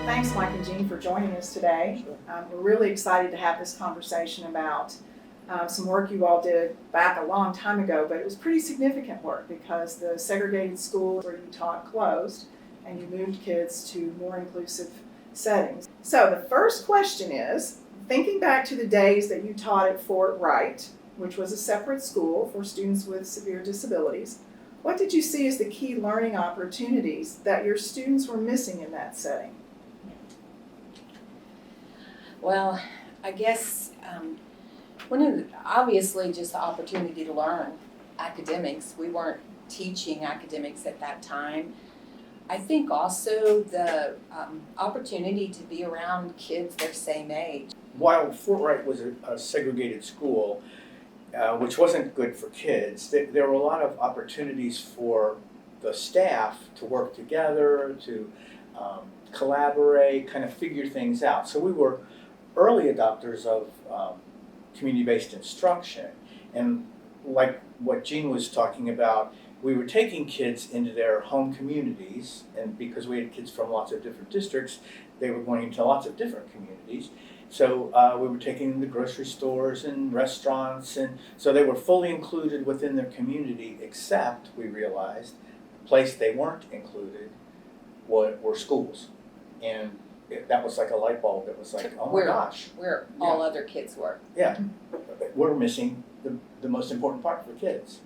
Thanks, Mike and Jean, for joining us today. We're really excited to have this conversation about some work you all did back a long time ago, but it was pretty significant work because the segregated school where you taught closed and you moved kids to more inclusive settings. So the first question is, thinking back to the days that you taught at Fort Wright, which was a separate school for students with severe disabilities, what did you see as the key learning opportunities that your students were missing in that setting? Well, I guess one of the, obviously just the opportunity to learn academics. We weren't teaching academics at that time. I think also the opportunity to be around kids their same age. While Fort Wright was a segregated school, which wasn't good for kids, there were a lot of opportunities for the staff to work together, to collaborate, kind of figure things out. So we were early adopters of community-based instruction. And like what Jean was talking about, we were taking kids into their home communities, and because we had kids from lots of different districts, they were going into lots of different communities. So we were taking them to grocery stores and restaurants, and so they were fully included within their community, except we realized the place they weren't included were schools. And that was like a light bulb. It was like, oh my gosh. Where all other kids were. Yeah, we're missing the most important part for kids.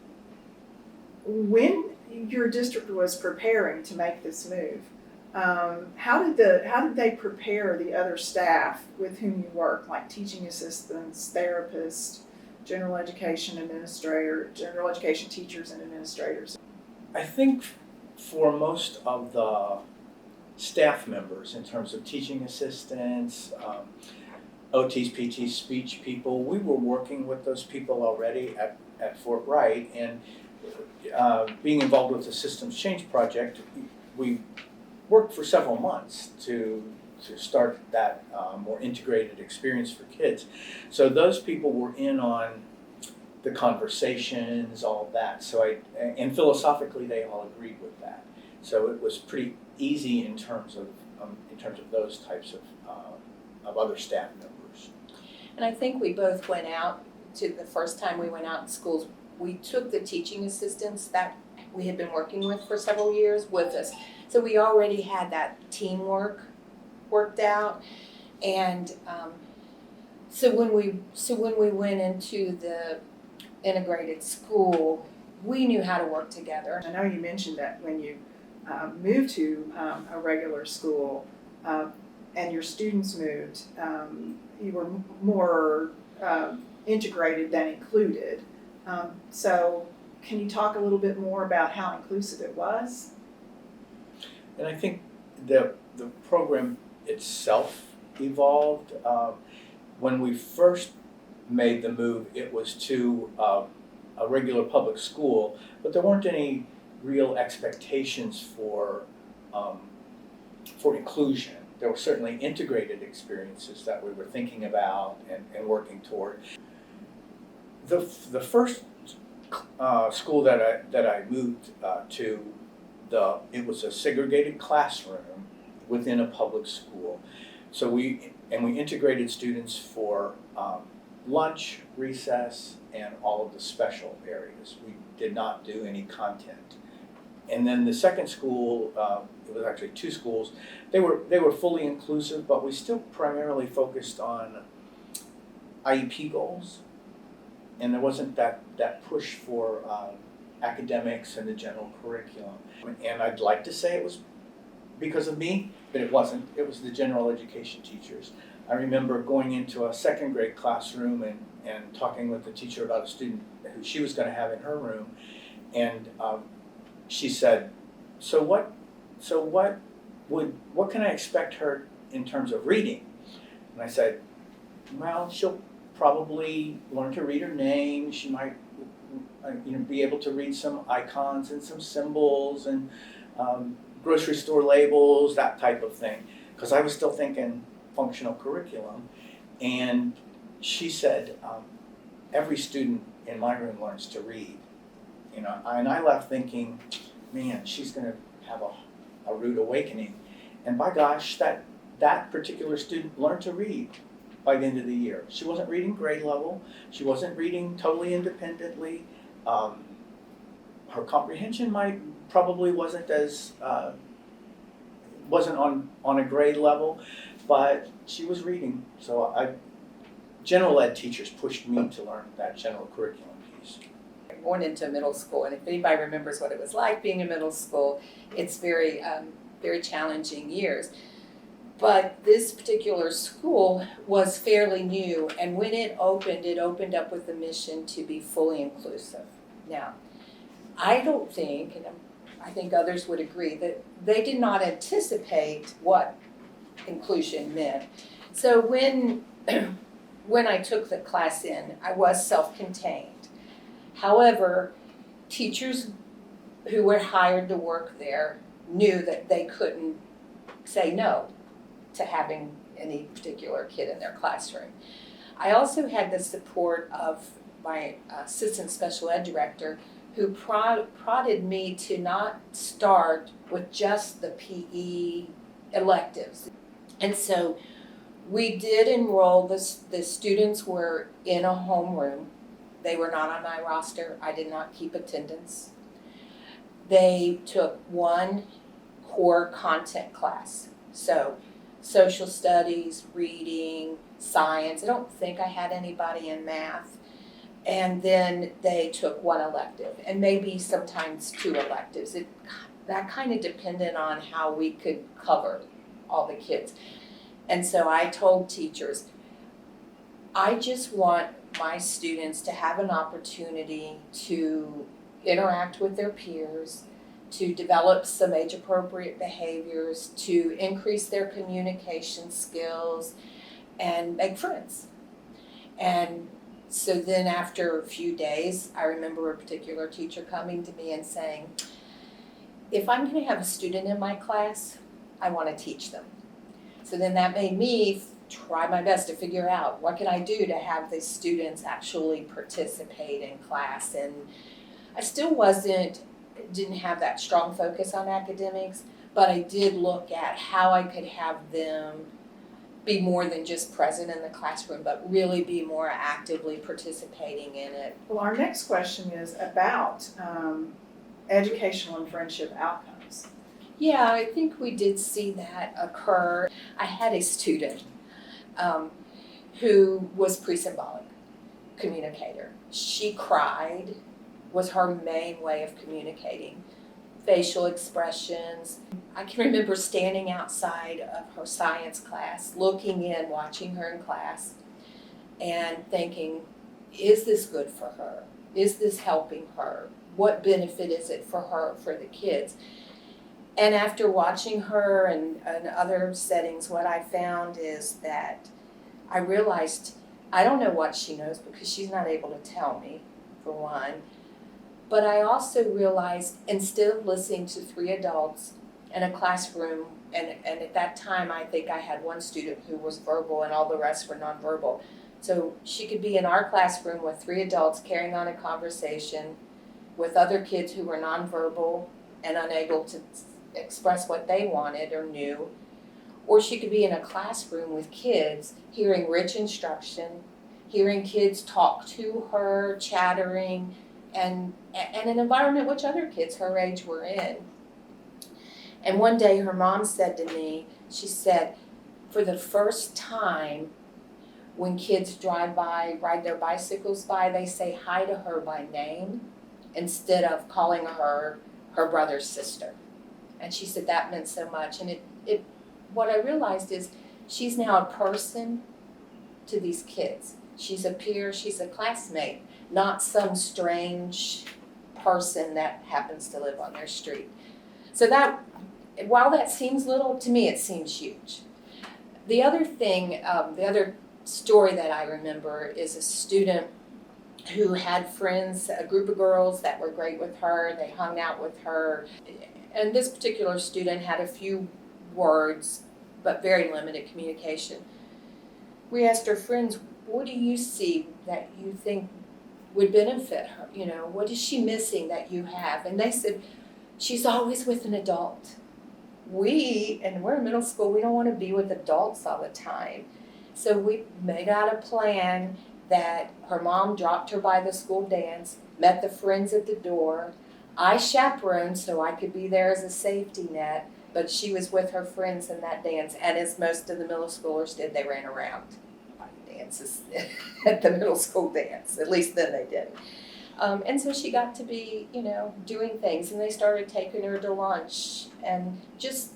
When your district was preparing to make this move, how did they prepare the other staff with whom you work, like teaching assistants, therapists, general education teachers and administrators? I think for most of the staff members, in terms of teaching assistants, OTs, PTs, speech people, we were working with those people already at Fort Wright, and being involved with the Systems Change Project, we worked for several months to start that more integrated experience for kids. So those people were in on the conversations, all of that. So and philosophically, they all agreed with that. So it was pretty easy in terms of those types of other staff members. And I think we both went out to the first time we went out in schools. We took the teaching assistants that we had been working with for several years with us. So we already had that teamwork worked out. And so when we went into the integrated school, we knew how to work together. I know you mentioned that when you moved to a regular school and your students moved, you were more integrated than included. So can you talk a little bit more about how inclusive it was? And I think the program itself evolved. When we first made the move, it was to a regular public school, but there weren't any real expectations for inclusion. There were certainly integrated experiences that we were thinking about and working toward. The first school that I moved to, it was a segregated classroom within a public school. So we integrated students for lunch, recess, and all of the special areas. We did not do any content. And then the second school, it was actually two schools. They were fully inclusive, but we still primarily focused on IEP goals, and there wasn't that push for academics and the general curriculum. And I'd like to say it was because of me, but it wasn't. It was the general education teachers. I remember going into a second grade classroom and talking with the teacher about a student who she was going to have in her room, and she said, "So what can I expect her in terms of reading?" And I said, "Well, she'll probably learn to read her name. She might, be able to read some icons and some symbols and grocery store labels, that type of thing." Because I was still thinking functional curriculum, and she said, "Every student in my room learns to read." And I left thinking, man, she's going to have a rude awakening. And by gosh, that that particular student learned to read by the end of the year. She wasn't reading grade level. She wasn't reading totally independently. Her comprehension probably wasn't as wasn't on a grade level, but she was reading. So general ed teachers pushed me to learn that general curriculum piece. Born into middle school, and if anybody remembers what it was like being in middle school, it's very challenging years. But this particular school was fairly new, and when it opened up with the mission to be fully inclusive. Now, I don't think, and I think others would agree, that they did not anticipate what inclusion meant. So when I took the class in, I was self-contained. However, teachers who were hired to work there knew that they couldn't say no to having any particular kid in their classroom. I also had the support of my assistant special ed director, who prodded me to not start with just the PE electives. And so we did enroll, the students were in a homeroom. They were not on my roster. I did not keep attendance. They took one core content class. So social studies, reading, science. I don't think I had anybody in math. And then they took one elective, and maybe sometimes two electives. That kind of depended on how we could cover all the kids. And so I told teachers, I just want my students to have an opportunity to interact with their peers, to develop some age-appropriate behaviors, to increase their communication skills, and make friends. And so then after a few days, I remember a particular teacher coming to me and saying, if I'm going to have a student in my class, I want to teach them. So then that made me try my best to figure out what can I do to have the students actually participate in class. And I still didn't have that strong focus on academics, but I did look at how I could have them be more than just present in the classroom, but really be more actively participating in it. Well, our next question is about educational and friendship outcomes. Yeah, I think we did see that occur. I had a student who was presymbolic communicator. She cried, was her main way of communicating. Facial expressions. I can remember standing outside of her science class, looking in, watching her in class, and thinking, is this good for her? Is this helping her? What benefit is it for her, for the kids? And after watching her and other settings, what I found is that I realized I don't know what she knows because she's not able to tell me, for one. But I also realized instead of listening to 3 adults in a classroom, and at that time I think I had one student who was verbal and all the rest were nonverbal. So she could be in our classroom with 3 adults carrying on a conversation with other kids who were nonverbal and unable to express what they wanted or knew. Or she could be in a classroom with kids hearing rich instruction, hearing kids talk to her, chattering, and an environment which other kids her age were in. And one day her mom said to me, she said, for the first time when kids drive by, ride their bicycles by, they say hi to her by name instead of calling her her brother's sister. And she said that meant so much. And what I realized is she's now a person to these kids. She's a peer, she's a classmate, not some strange person that happens to live on their street. So that, while that seems little, to me it seems huge. The other thing, the other story that I remember is a student who had friends, a group of girls that were great with her, they hung out with her. And this particular student had a few words, but very limited communication. We asked her friends, what do you see that you think would benefit her? You know, what is she missing that you have? And they said, she's always with an adult. and we're in middle school, we don't want to be with adults all the time. So we made out a plan that her mom dropped her by the school dance, met the friends at the door. I chaperoned so I could be there as a safety net, but she was with her friends in that dance, and as most of the middle schoolers did, they ran around dances at the middle school dance. At least then they did. And so she got to be, doing things, and they started taking her to lunch and just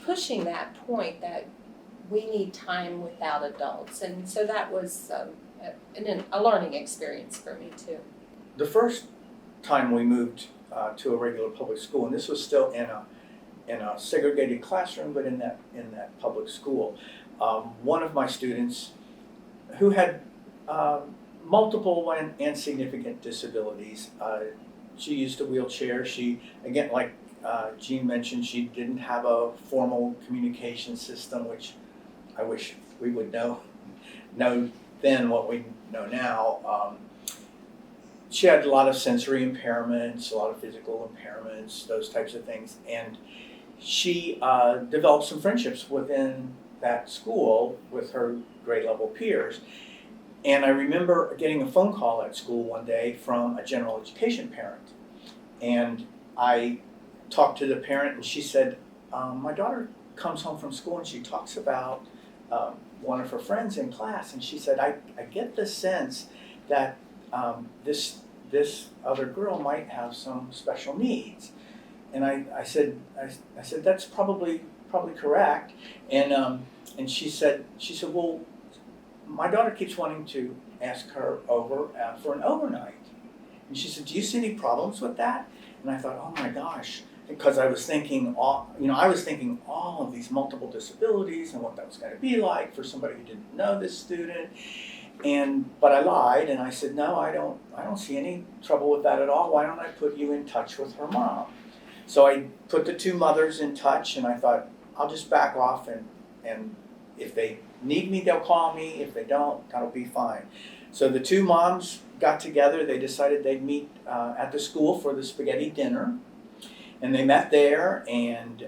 pushing that point that we need time without adults. And so that was a learning experience for me too. The first time we moved to a regular public school, and this was still in a segregated classroom, but in that public school, one of my students who had multiple and significant disabilities. She used a wheelchair. She, again, like Jean mentioned, she didn't have a formal communication system, which I wish we would know then what we know now. She had a lot of sensory impairments, a lot of physical impairments, those types of things, and she developed some friendships within that school with her grade level peers. And I remember getting a phone call at school one day from a general education parent. And I talked to the parent, and she said, my daughter comes home from school and she talks about one of her friends in class. And she said, I get the sense that this other girl might have some special needs. And I said that's probably correct. And she said, well, my daughter keeps wanting to ask her over for an overnight. And she said, do you see any problems with that? And I thought, oh my gosh, because I was thinking all of these multiple disabilities and what that was going to be like for somebody who didn't know this student. But I lied and I said, no, I don't see any trouble with that at all. Why don't I put you in touch with her mom? So I put the two mothers in touch, and I thought, I'll just back off, and if they need me, they'll call me. If they don't, that'll be fine. So the two moms got together. They decided they'd meet at the school for the spaghetti dinner. And they met there, and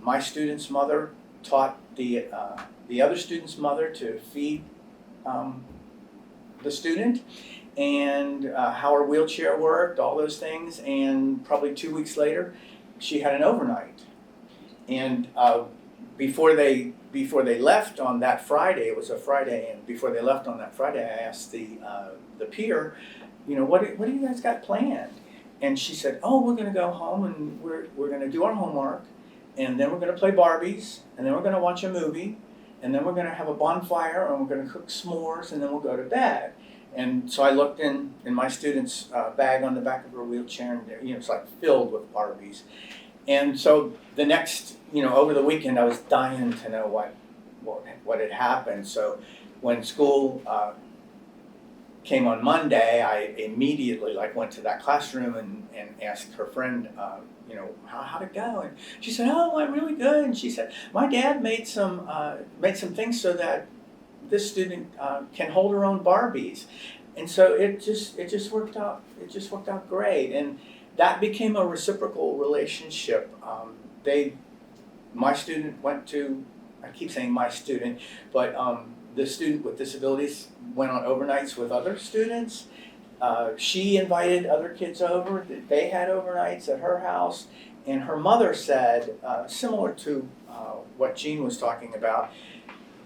my student's mother taught the other student's mother to feed the student, and how her wheelchair worked, all those things. And probably 2 weeks later, she had an overnight. And before they left on that Friday, it was a Friday, and before they left on that Friday, I asked the peer, what do you guys got planned? And she said, oh, we're going to go home and we're going to do our homework, and then we're going to play Barbies, and then we're going to watch a movie, and then we're going to have a bonfire, and we're going to cook s'mores, and then we'll go to bed. And so I looked in my student's bag on the back of her wheelchair, and it's like filled with Barbies. And so the next, over the weekend, I was dying to know what had happened. So when school came on Monday, I immediately went to that classroom and asked her friend, how'd it go? And she said, oh, it went really good. And she said, my dad made some things so that this student can hold her own Barbies. And so it just worked out. It just worked out great. And that became a reciprocal relationship. My student went to, I keep saying my student, but the student with disabilities went on overnights with other students. She invited other kids over. They had overnights at her house. And her mother said, similar to what Jean was talking about,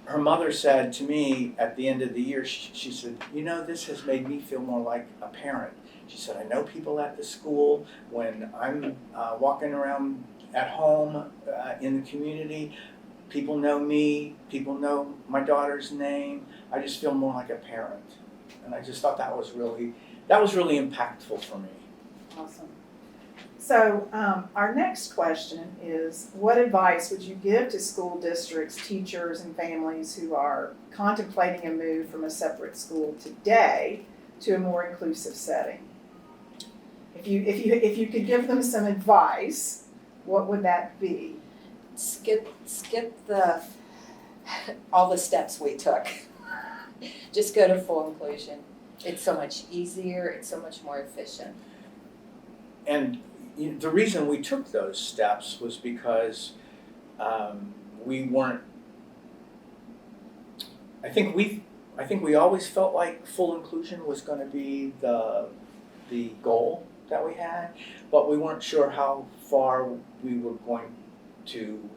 her mother said to me at the end of the year, she said, this has made me feel more like a parent. She said, I know people at the school. When I'm walking around at home in the community, people know me, people know my daughter's name. I just feel more like a parent. And I just thought that was really impactful for me. Awesome. So our next question is, what advice would you give to school districts, teachers, and families who are contemplating a move from a separate school today to a more inclusive setting? If you could give them some advice, what would that be? Skip all the steps we took. Just go to full inclusion. It's so much easier. It's so much more efficient. And the reason we took those steps was because We weren't. I think we always felt like full inclusion was going to be the goal that we had, but we weren't sure how far we were going to,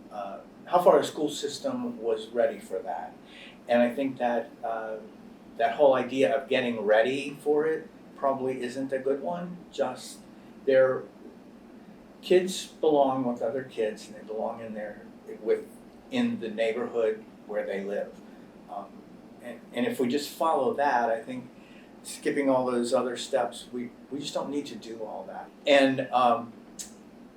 how far the school system was ready for that. And I think that that whole idea of getting ready for it probably isn't a good one. Just kids belong with other kids, and they belong in the neighborhood where they live. And if we just follow that, I think skipping all those other steps, we just don't need to do all that. And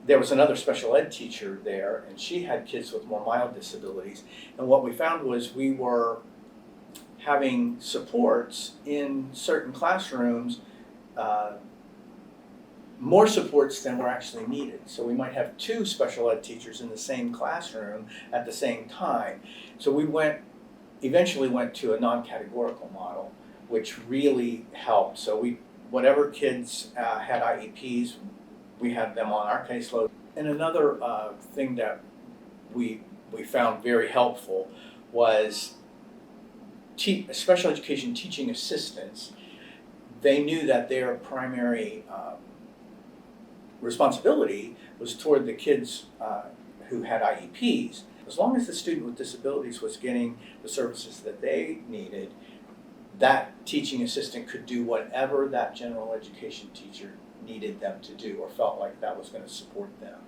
there was another special ed teacher there, and she had kids with more mild disabilities. And what we found was we were having supports in certain classrooms, more supports than were actually needed. So we might have 2 special ed teachers in the same classroom at the same time. So we eventually went to a non-categorical model, which really helped. So whatever kids had IEPs, we had them on our caseload. And another thing that we found very helpful was special education teaching assistants. They knew that their primary responsibility was toward the kids who had IEPs. As long as the student with disabilities was getting the services that they needed, that teaching assistant could do whatever that general education teacher needed them to do or felt like that was going to support them.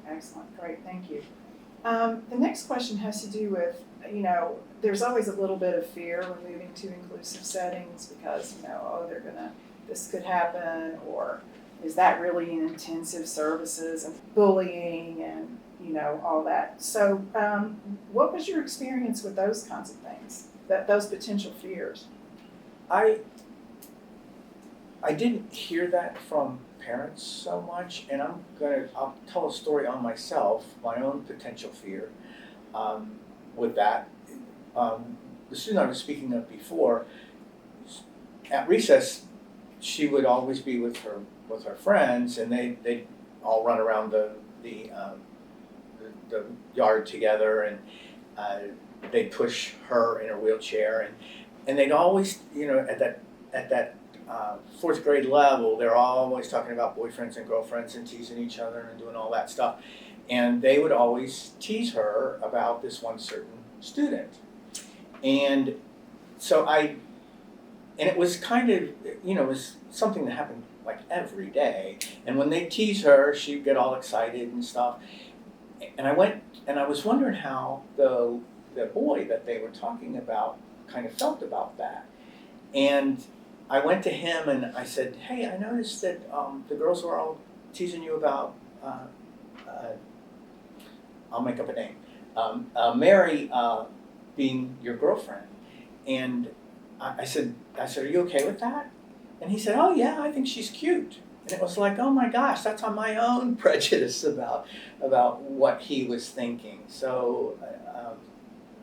Excellent, great, thank you. The next question has to do with, there's always a little bit of fear when moving to inclusive settings because, this could happen, or is that really an intensive services and bullying and, all that. So what was your experience with those kinds of things, those potential fears? I didn't hear that from parents so much, and I'll tell a story on myself, my own potential fear with that. The student I was speaking of before, at recess, she would always be with her friends, and they'd all run around the yard together, and they'd push her in her wheelchair, and they'd always, at that 4th grade level, they're always talking about boyfriends and girlfriends and teasing each other and doing all that stuff. And they would always tease her about this one certain student. And so and it was kind of, it was something that happened like every day. And when they tease her, she'd get all excited and stuff. And I was wondering how the boy that they were talking about kind of felt about that. And I went to him and I said, "Hey, I noticed that the girls were all teasing you about, I'll make up a name, Mary being your girlfriend." And I said, "Are you okay with that?" And he said, "Oh yeah, I think she's cute." And it was like, oh my gosh, that's on my own prejudice about what he was thinking. So,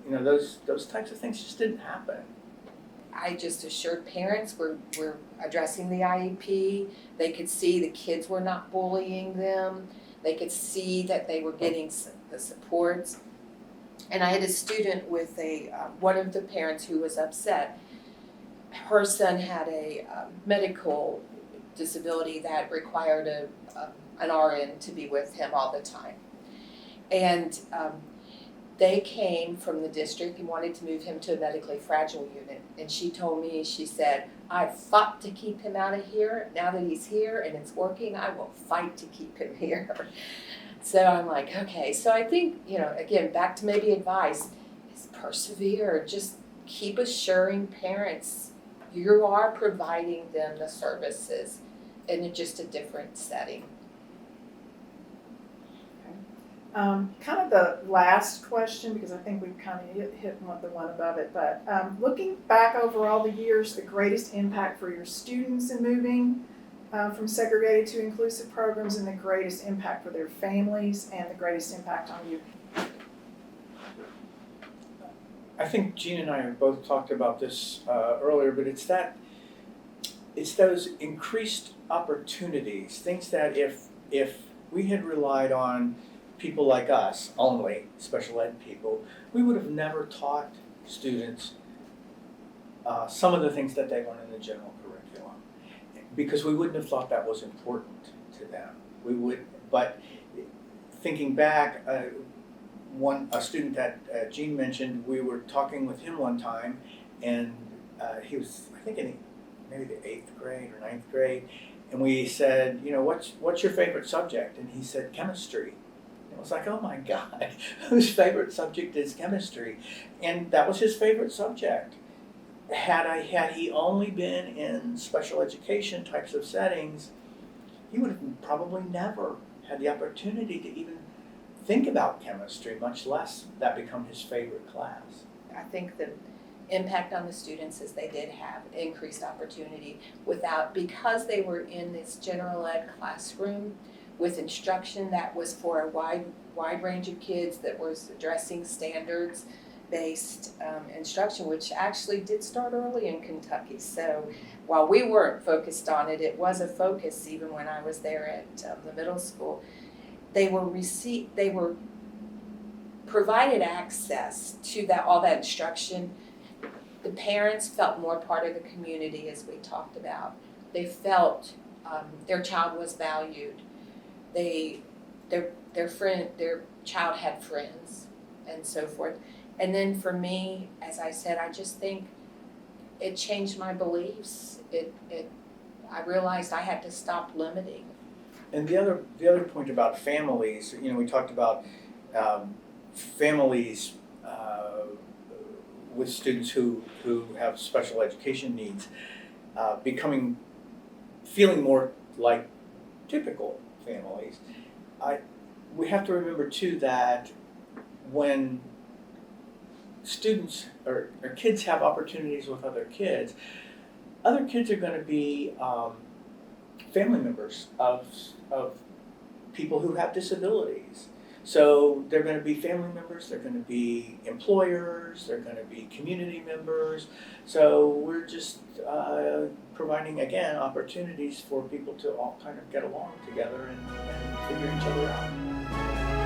those types of things just didn't happen. I just assured parents we're addressing the IEP. They could see the kids were not bullying them. They could see that they were getting the supports. And I had a student with one of the parents who was upset. Her son had a medical disability that required an RN to be with him all the time. And they came from the district and wanted to move him to a medically fragile unit. And she told me, she said, "I fought to keep him out of here. Now that he's here and it's working, I will fight to keep him here." So I'm like, okay. So I think, again, back to maybe advice is persevere. Just keep assuring parents you are providing them the services in just a different setting. Kind of the last question, because I think we've kind of hit the one above it, but looking back over all the years, the greatest impact for your students in moving from segregated to inclusive programs, and the greatest impact for their families, and the greatest impact on you. I think Jean and I have both talked about this earlier, but it's those increased opportunities, things that if we had relied on people like us, only special ed people, we would have never taught students some of the things that they learn in the general curriculum, because we wouldn't have thought that was important to them. We would, but thinking back, a student that Jean mentioned, we were talking with him one time, and he was, I think, in maybe the 8th grade or 9th grade, and we said, you know, what's your favorite subject? And he said chemistry. And it was like, oh my God, whose favorite subject is chemistry? And that was his favorite subject. Had he only been in special education types of settings, he would have probably never had the opportunity to even think about chemistry, much less that become his favorite class. I think the impact on the students is they did have increased opportunity because they were in this general ed classroom with instruction that was for a wide range of kids, that was addressing standards-based instruction, which actually did start early in Kentucky. So while we weren't focused on it, it was a focus even when I was there at the middle school. They were provided access to all that instruction. The parents felt more part of the community, as we talked about. They felt their child was valued. Their child had friends, and so forth. And then for me, as I said, I just think it changed my beliefs. I realized I had to stop limiting. And the other point about families, you know, we talked about families with students who have special education needs feeling more like typical families. We have to remember too that when students or kids have opportunities with other kids are going to be family members of people who have disabilities. So they're going to be family members, they're going to be employers, they're going to be community members. So we're just providing, again, opportunities for people to all kind of get along together and figure each other out.